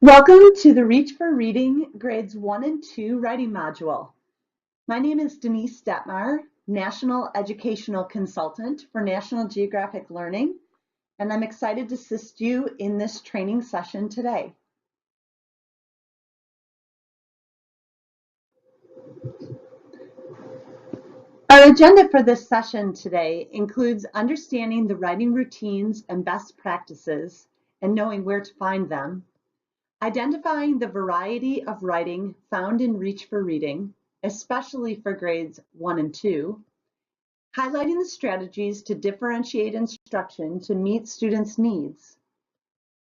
Welcome to the Reach for Reading Grades 1 and 2 Writing Module. My name is Denise Detmar, National Educational Consultant for National Geographic Learning, and I'm excited to assist you in this training session today. Our agenda for this session today includes understanding the writing routines and best practices and knowing where to find them, identifying the variety of writing found in Reach for Reading, especially for grades 1 and 2, highlighting the strategies to differentiate instruction to meet students' needs,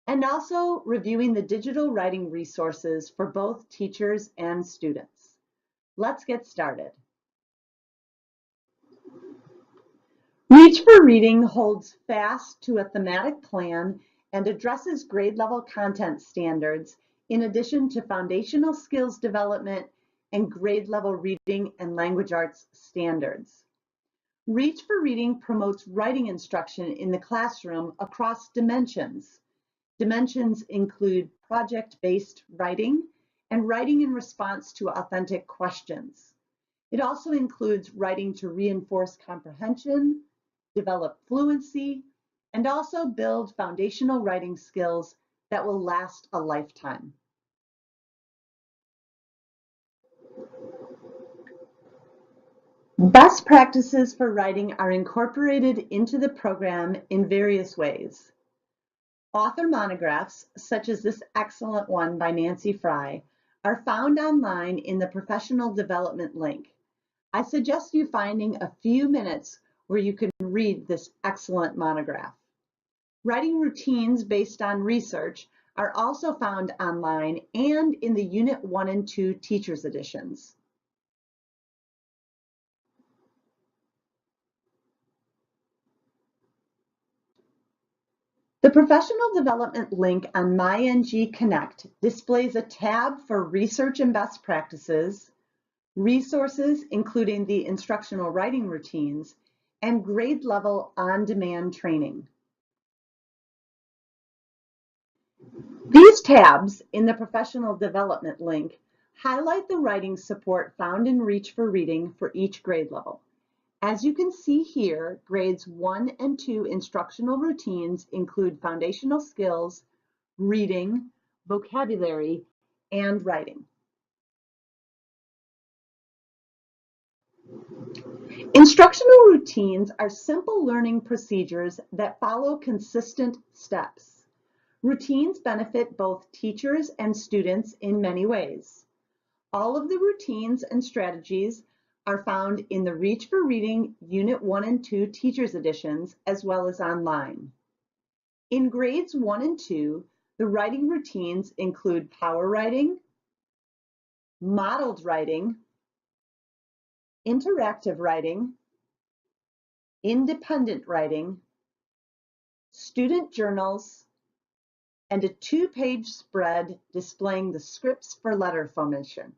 and also reviewing the digital writing resources for both teachers and students. Let's get started. Reach for Reading holds fast to a thematic plan and addresses grade level content standards in addition to foundational skills development and grade level reading and language arts standards. Reach for Reading promotes writing instruction in the classroom across dimensions. Dimensions include project-based writing and writing in response to authentic questions. It also includes writing to reinforce comprehension, develop fluency, and also build foundational writing skills that will last a lifetime. Best practices for writing are incorporated into the program in various ways. Author monographs, such as this excellent one by Nancy Fry, are found online in the professional development link. I suggest you finding a few minutes where you can read this excellent monograph. Writing routines based on research are also found online and in the Unit 1 and 2 Teachers Editions. The professional development link on MyNG Connect displays a tab for research and best practices, resources including the instructional writing routines, and grade level on-demand training. These tabs in the professional development link highlight the writing support found in Reach for Reading for each grade level. As you can see here, grades 1 and 2 instructional routines include foundational skills, reading, vocabulary, and writing. Instructional routines are simple learning procedures that follow consistent steps. Routines benefit both teachers and students in many ways. All of the routines and strategies are found in the Reach for Reading Unit 1 and 2 Teachers Editions, as well as online. In grades 1 and 2, the writing routines include power writing, modeled writing, interactive writing, independent writing, student journals, and a 2-page spread displaying the scripts for letter formation.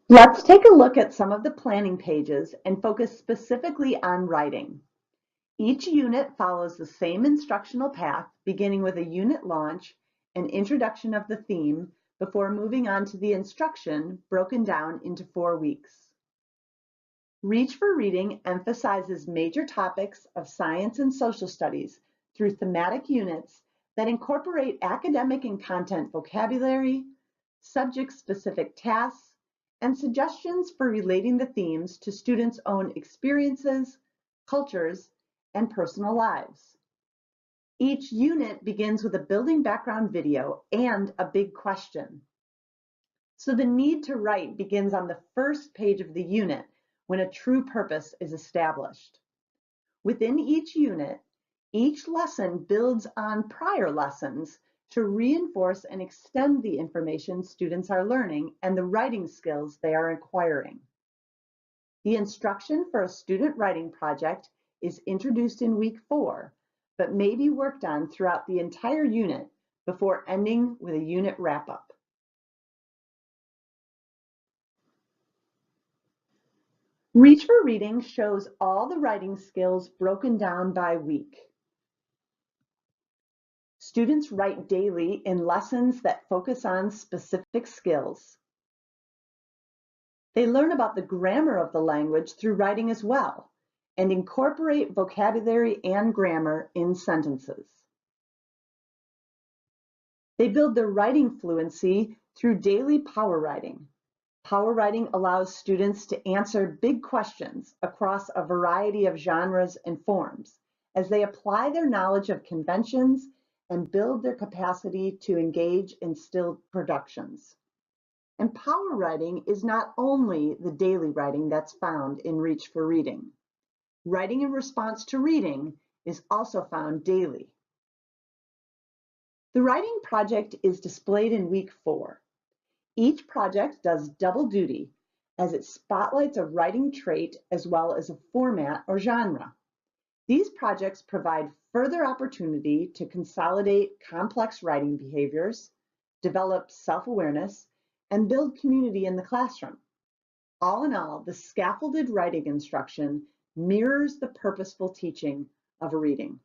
Let's take a look at some of the planning pages and focus specifically on writing. Each unit follows the same instructional path, beginning with a unit launch and introduction of the theme before moving on to the instruction broken down into 4 weeks. Reach for Reading emphasizes major topics of science and social studies through thematic units that incorporate academic and content vocabulary, subject-specific tasks, and suggestions for relating the themes to students' own experiences, cultures, and personal lives. Each unit begins with a building background video and a big question. So the need to write begins on the first page of the unit when a true purpose is established. Within each unit, each lesson builds on prior lessons to reinforce and extend the information students are learning and the writing skills they are acquiring. The instruction for a student writing project is introduced in week 4, but may be worked on throughout the entire unit before ending with a unit wrap-up. Reach for Reading shows all the writing skills broken down by week. Students write daily in lessons that focus on specific skills. They learn about the grammar of the language through writing as well, and incorporate vocabulary and grammar in sentences. They build their writing fluency through daily power writing. Power writing allows students to answer big questions across a variety of genres and forms as they apply their knowledge of conventions and build their capacity to engage in still productions. And power writing is not only the daily writing that's found in Reach for Reading. Writing in response to reading is also found daily. The writing project is displayed in week 4. Each project does double duty as it spotlights a writing trait as well as a format or genre. These projects provide further opportunity to consolidate complex writing behaviors, develop self-awareness, and build community in the classroom. All in all, the scaffolded writing instruction mirrors the purposeful teaching of a reading.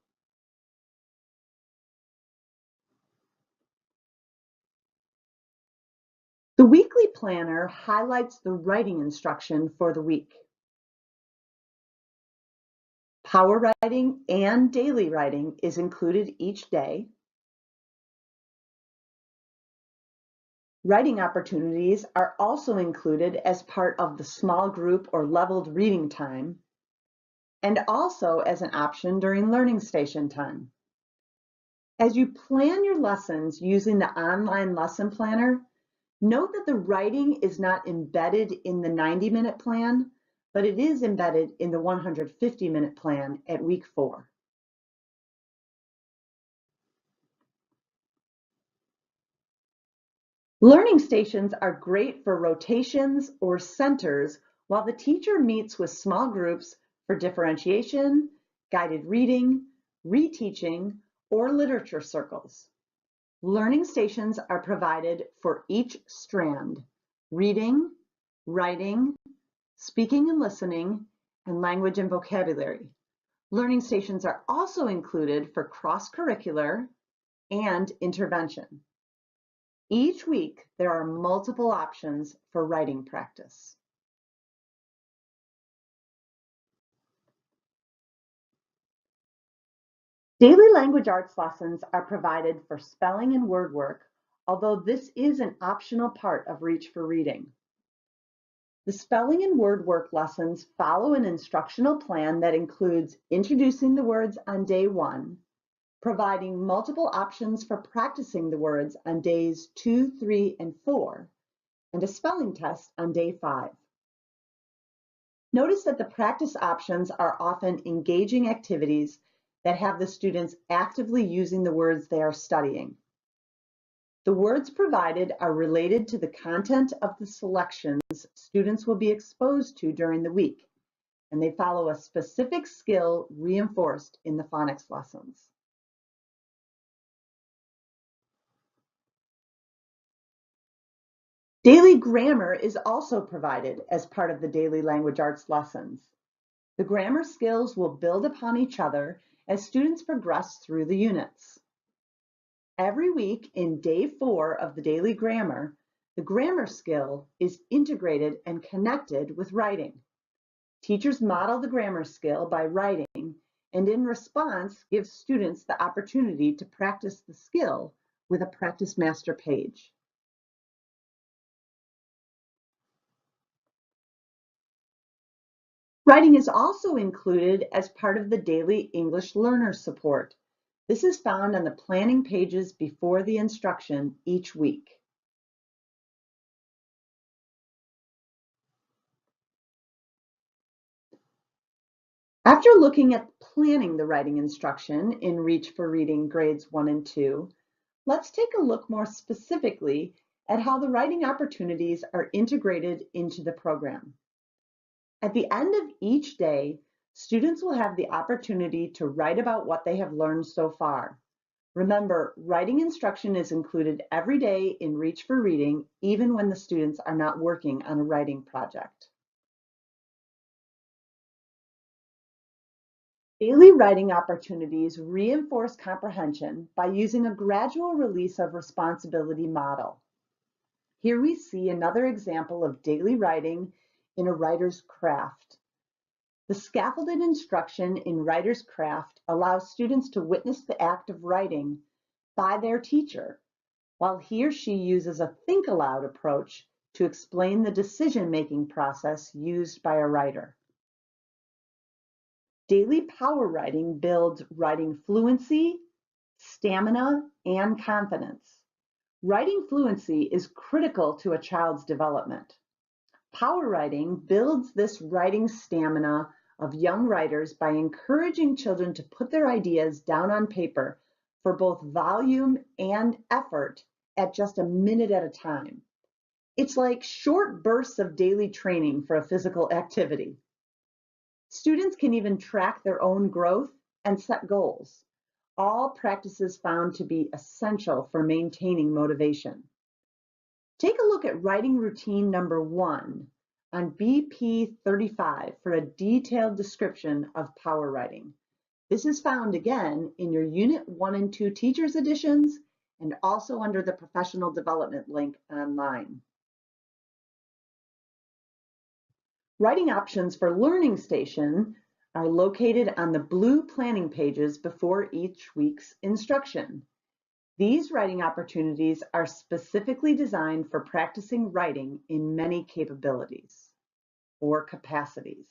The weekly planner highlights the writing instruction for the week. Power writing and daily writing is included each day. Writing opportunities are also included as part of the small group or leveled reading time, and also as an option during learning station time. As you plan your lessons using the online lesson planner, note that the writing is not embedded in the 90-minute plan, but it is embedded in the 150-minute plan at week 4. Learning stations are great for rotations or centers while the teacher meets with small groups for differentiation, guided reading, reteaching, or literature circles. Learning stations are provided for each strand: reading, writing, speaking and listening, and language and vocabulary. Learning stations are also included for cross-curricular and intervention. Each week, there are multiple options for writing practice. Daily language arts lessons are provided for spelling and word work, although this is an optional part of Reach for Reading. The spelling and word work lessons follow an instructional plan that includes introducing the words on day 1, providing multiple options for practicing the words on days 2, 3, and 4, and a spelling test on day 5. Notice that the practice options are often engaging activities that have the students actively using the words they are studying. The words provided are related to the content of the selections students will be exposed to during the week, and they follow a specific skill reinforced in the phonics lessons. Daily grammar is also provided as part of the daily language arts lessons. The grammar skills will build upon each other as students progress through the units. Every week in day 4 of the daily grammar, the grammar skill is integrated and connected with writing. Teachers model the grammar skill by writing, and in response, give students the opportunity to practice the skill with a practice master page. Writing is also included as part of the daily English learner support. This is found on the planning pages before the instruction each week. After looking at planning the writing instruction in Reach for Reading grades 1 and 2, let's take a look more specifically at how the writing opportunities are integrated into the program. At the end of each day, students will have the opportunity to write about what they have learned so far. Remember, writing instruction is included every day in Reach for Reading, even when the students are not working on a writing project. Daily writing opportunities reinforce comprehension by using a gradual release of responsibility model. Here we see another example of daily writing in a writer's craft. The scaffolded instruction in writer's craft allows students to witness the act of writing by their teacher, while he or she uses a think aloud approach to explain the decision-making process used by a writer. Daily power writing builds writing fluency, stamina, and confidence. Writing fluency is critical to a child's development. Power writing builds this writing stamina of young writers by encouraging children to put their ideas down on paper for both volume and effort at just a minute at a time. It's like short bursts of daily training for a physical activity. Students can even track their own growth and set goals, all practices found to be essential for maintaining motivation. Take a look at writing routine number 1 on BP 35 for a detailed description of power writing. This is found again in your Unit 1 and 2 Teachers Editions and also under the Professional Development link online. Writing options for Learning Station are located on the blue planning pages before each week's instruction. These writing opportunities are specifically designed for practicing writing in many capabilities or capacities.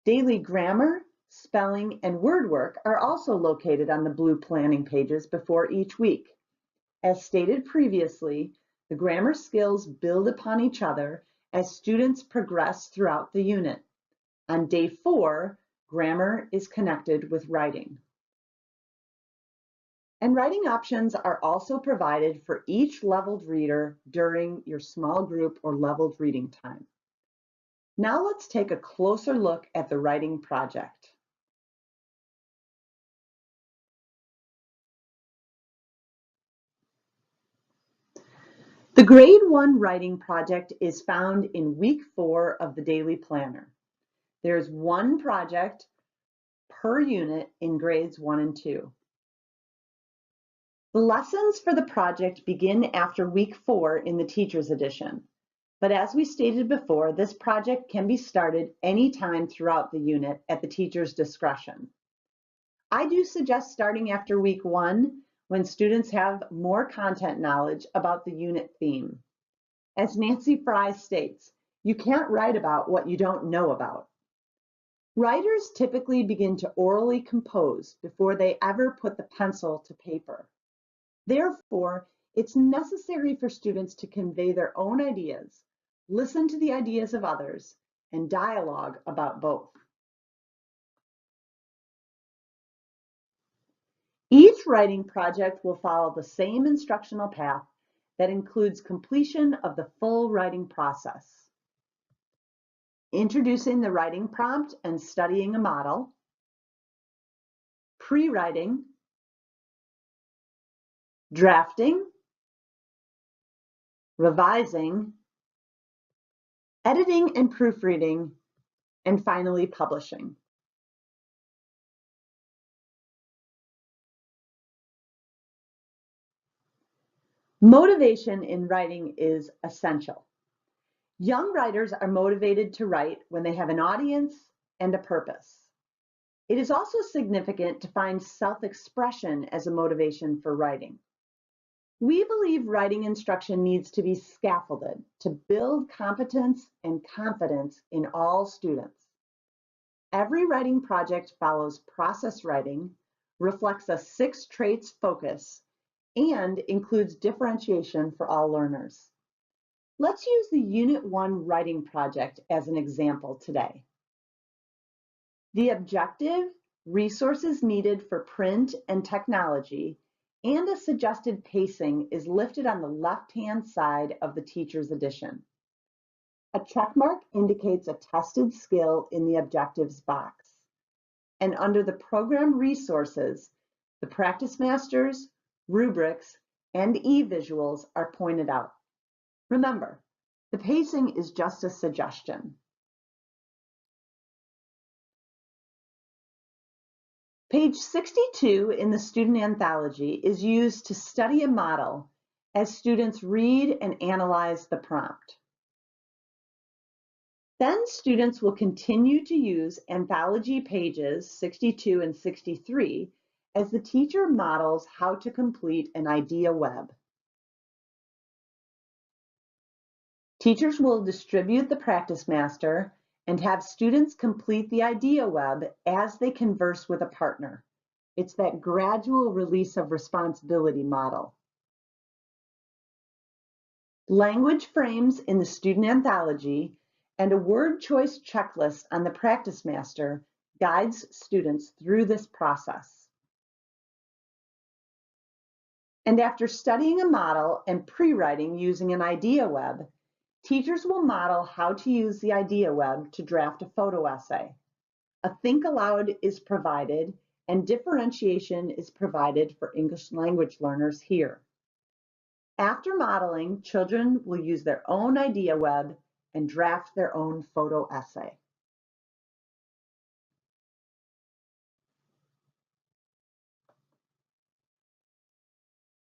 Daily grammar, spelling, and word work are also located on the blue planning pages before each week. As stated previously, the grammar skills build upon each other as students progress throughout the unit. On day 4, grammar is connected with writing. And writing options are also provided for each leveled reader during your small group or leveled reading time. Now let's take a closer look at the writing project. The Grade 1 writing project is found in week 4 of the daily planner. There's one project per unit in grades 1 and 2. The lessons for the project begin after week 4 in the Teacher's Edition. But as we stated before, this project can be started anytime throughout the unit at the teacher's discretion. I do suggest starting after week 1 when students have more content knowledge about the unit theme. As Nancy Fry states, you can't write about what you don't know about. Writers typically begin to orally compose before they ever put the pencil to paper. Therefore, it's necessary for students to convey their own ideas, listen to the ideas of others, and dialogue about both. Each writing project will follow the same instructional path that includes completion of the full writing process. Introducing the writing prompt and studying a model, pre-writing, drafting, revising, editing and proofreading, and finally publishing. Motivation in writing is essential. Young writers are motivated to write when they have an audience and a purpose. It is also significant to find self-expression as a motivation for writing. We believe writing instruction needs to be scaffolded to build competence and confidence in all students. Every writing project follows process writing, reflects a 6 traits focus, and includes differentiation for all learners. Let's use the Unit 1 writing project as an example today. The objective, resources needed for print and technology, and a suggested pacing is listed on the left-hand side of the Teacher's Edition. A checkmark indicates a tested skill in the objectives box. And under the program resources, the Practice Masters, Rubrics, and e-visuals are pointed out. Remember, the pacing is just a suggestion. Page 62 in the student anthology is used to study a model as students read and analyze the prompt. Then students will continue to use anthology pages 62 and 63 as the teacher models how to complete an idea web. Teachers will distribute the practice master and have students complete the idea web as they converse with a partner. It's that gradual release of responsibility model. Language frames in the student anthology and a word choice checklist on the practice master guides students through this process. And after studying a model and pre-writing using an idea web, teachers will model how to use the idea web to draft a photo essay. A think aloud is provided and differentiation is provided for English language learners here. After modeling, children will use their own idea web and draft their own photo essay.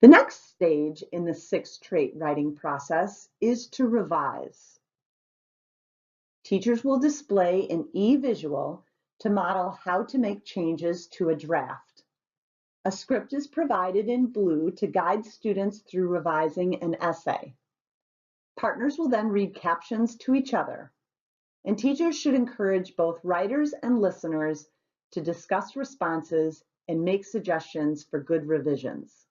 The next stage in the 6-trait writing process is to revise. Teachers will display an e-visual to model how to make changes to a draft. A script is provided in blue to guide students through revising an essay. Partners will then read captions to each other, and teachers should encourage both writers and listeners to discuss responses and make suggestions for good revisions.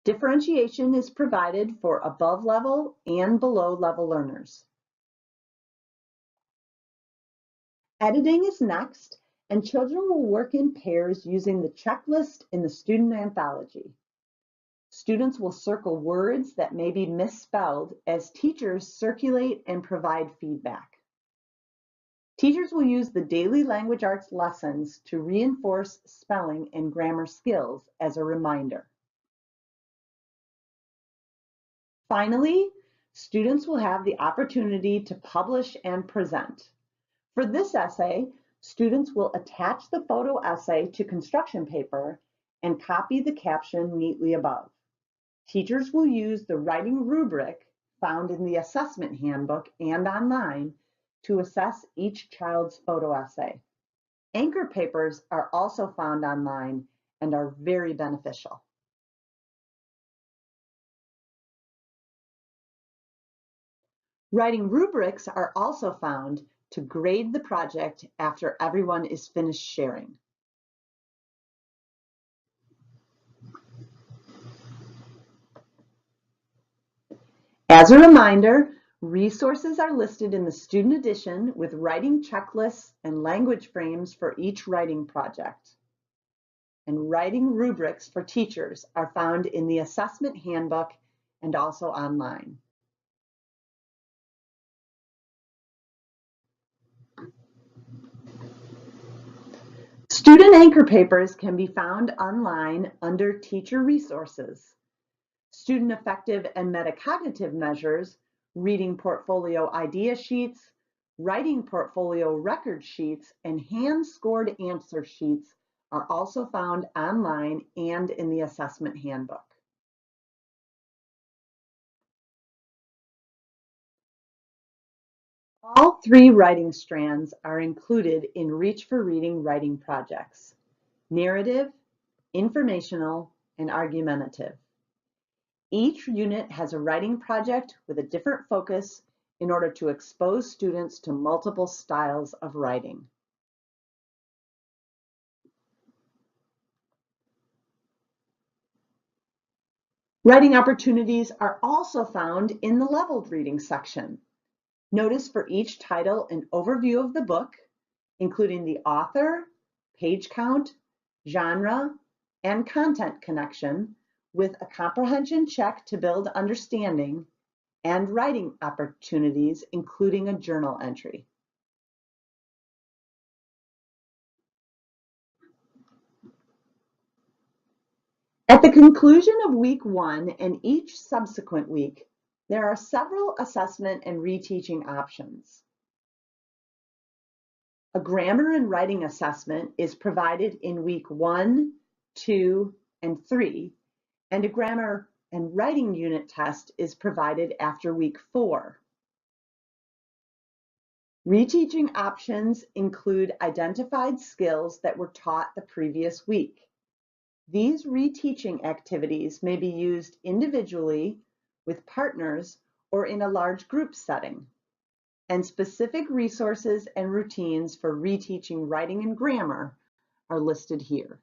Differentiation is provided for above level and below level learners. Editing is next, and children will work in pairs using the checklist in the student anthology. Students will circle words that may be misspelled as teachers circulate and provide feedback. Teachers will use the daily language arts lessons to reinforce spelling and grammar skills as a reminder. Finally, students will have the opportunity to publish and present. For this essay, students will attach the photo essay to construction paper and copy the caption neatly above. Teachers will use the writing rubric found in the assessment handbook and online to assess each child's photo essay. Anchor papers are also found online and are very beneficial. Writing rubrics are also found to grade the project after everyone is finished sharing. As a reminder, resources are listed in the student edition with writing checklists and language frames for each writing project. And writing rubrics for teachers are found in the assessment handbook and also online. Student anchor papers can be found online under Teacher Resources. Student affective and metacognitive measures, reading portfolio idea sheets, writing portfolio record sheets, and hand-scored answer sheets are also found online and in the assessment handbook. All 3 writing strands are included in Reach for Reading writing projects: narrative, informational, and argumentative. Each unit has a writing project with a different focus in order to expose students to multiple styles of writing. Writing opportunities are also found in the leveled reading section. Notice for each title an overview of the book, including the author, page count, genre, and content connection, with a comprehension check to build understanding, and writing opportunities, including a journal entry. At the conclusion of week 1 and each subsequent week, there are several assessment and reteaching options. A grammar and writing assessment is provided in week 1, 2, and 3, and a grammar and writing unit test is provided after week 4. Reteaching options include identified skills that were taught the previous week. These reteaching activities may be used individually, with partners, or in a large group setting. And specific resources and routines for reteaching writing and grammar are listed here.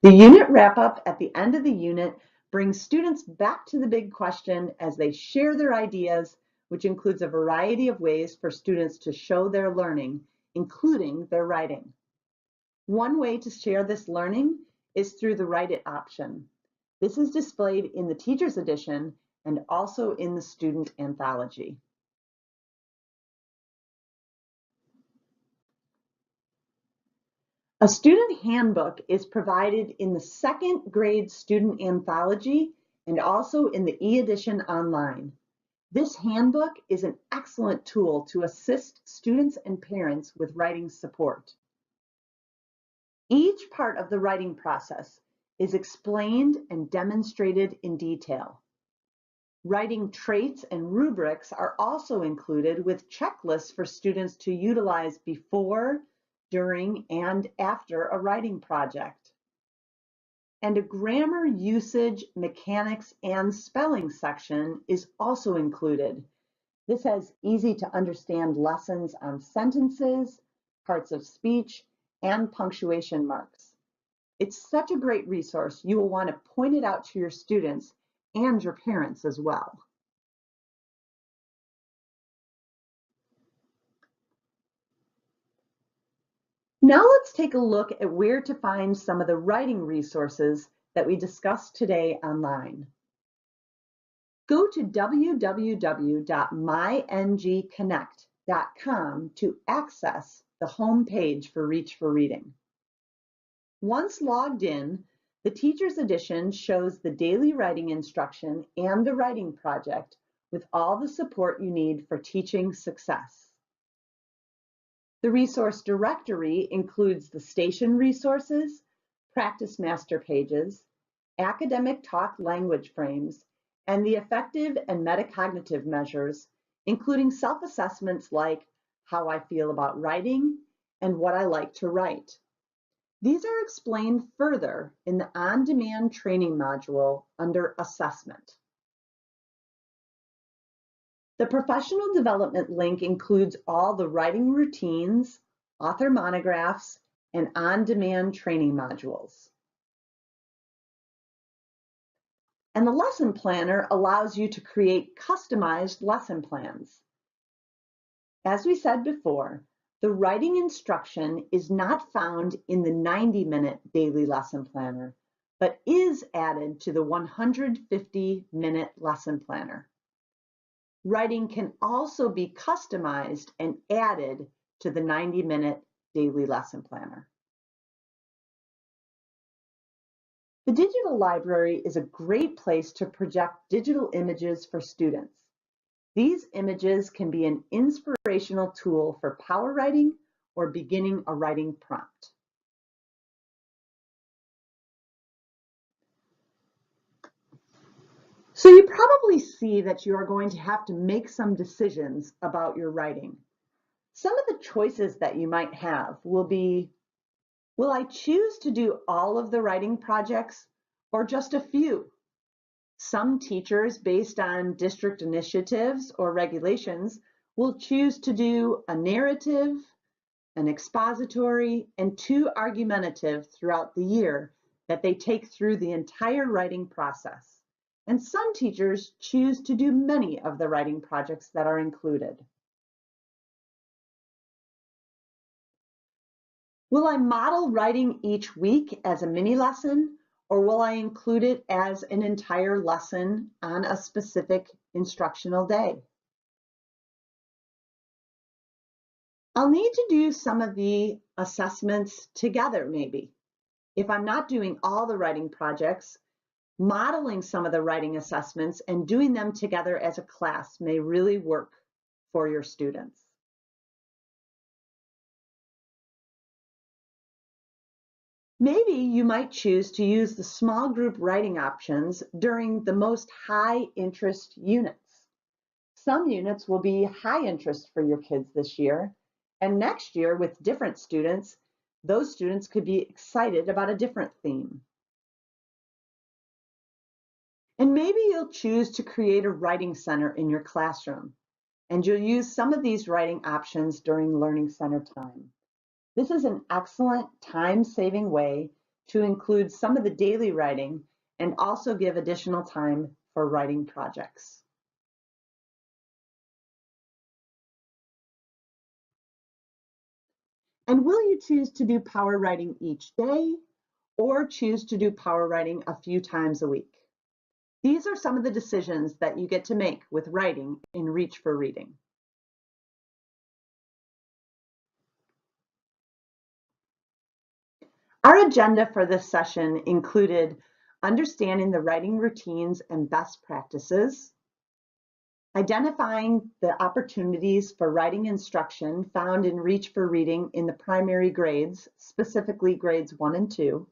The unit wrap-up at the end of the unit brings students back to the big question as they share their ideas, which includes a variety of ways for students to show their learning, including their writing. One way to share this learning is through the Write It option. This is displayed in the Teacher's Edition and also in the Student Anthology. A student handbook is provided in the 2nd grade student anthology and also in the e-edition online. This handbook is an excellent tool to assist students and parents with writing support. Each part of the writing process is explained and demonstrated in detail. Writing traits and rubrics are also included with checklists for students to utilize before, during, and after a writing project. And a grammar, usage, mechanics, and spelling section is also included. This has easy to understand lessons on sentences, parts of speech, and punctuation marks. It's such a great resource, you will want to point it out to your students and your parents as well. Now let's take a look at where to find some of the writing resources that we discussed today online. Go to www.mygconnect.com to access the home page for Reach for Reading. Once logged in, the Teacher's Edition shows the daily writing instruction and the writing project with all the support you need for teaching success. The resource directory includes the station resources, practice master pages, academic talk language frames, and the affective and metacognitive measures, including self-assessments like how I feel about writing and what I like to write. These are explained further in the on-demand training module under Assessment. The professional development link includes all the writing routines, author monographs, and on-demand training modules. And the lesson planner allows you to create customized lesson plans. As we said before, the writing instruction is not found in the 90-minute daily lesson planner, but is added to the 150-minute lesson planner. Writing can also be customized and added to the 90-minute daily lesson planner. The digital library is a great place to project digital images for students. These images can be an inspirational tool for power writing or beginning a writing prompt. So you probably see that you are going to have to make some decisions about your writing. Some of the choices that you might have will be, will I choose to do all of the writing projects or just a few? Some teachers, based on district initiatives or regulations, will choose to do a narrative, an expository, and 2 argumentative throughout the year that they take through the entire writing process. And some teachers choose to do many of the writing projects that are included. Will I model writing each week as a mini lesson, or will I include it as an entire lesson on a specific instructional day? I'll need to do some of the assessments together maybe. If I'm not doing all the writing projects, Modeling some of the writing assessments and doing them together as a class may really work for your students. Maybe you might choose to use the small group writing options during the most high interest units. Some units will be high interest for your kids this year, and next year with different students, those students could be excited about a different theme. And maybe you'll choose to create a writing center in your classroom, and you'll use some of these writing options during Learning Center time. This is an excellent time-saving way to include some of the daily writing and also give additional time for writing projects. And will you choose to do power writing each day or choose to do power writing a few times a week? These are some of the decisions that you get to make with writing in Reach for Reading. Our agenda for this session included understanding the writing routines and best practices, identifying the opportunities for writing instruction found in Reach for Reading in the primary grades, specifically grades 1 and 2,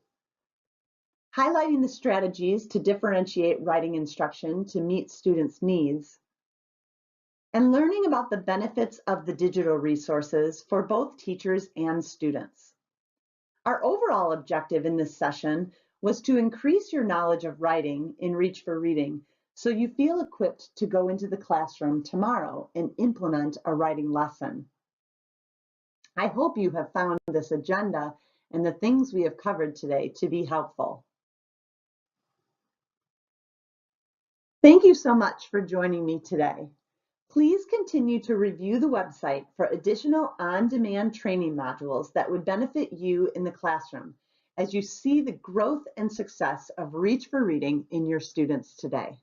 highlighting the strategies to differentiate writing instruction to meet students' needs, and learning about the benefits of the digital resources for both teachers and students. Our overall objective in this session was to increase your knowledge of writing in Reach for Reading so you feel equipped to go into the classroom tomorrow and implement a writing lesson. I hope you have found this agenda and the things we have covered today to be helpful. Thank you so much for joining me today. Please continue to review the website for additional on-demand training modules that would benefit you in the classroom as you see the growth and success of Reach for Reading in your students today.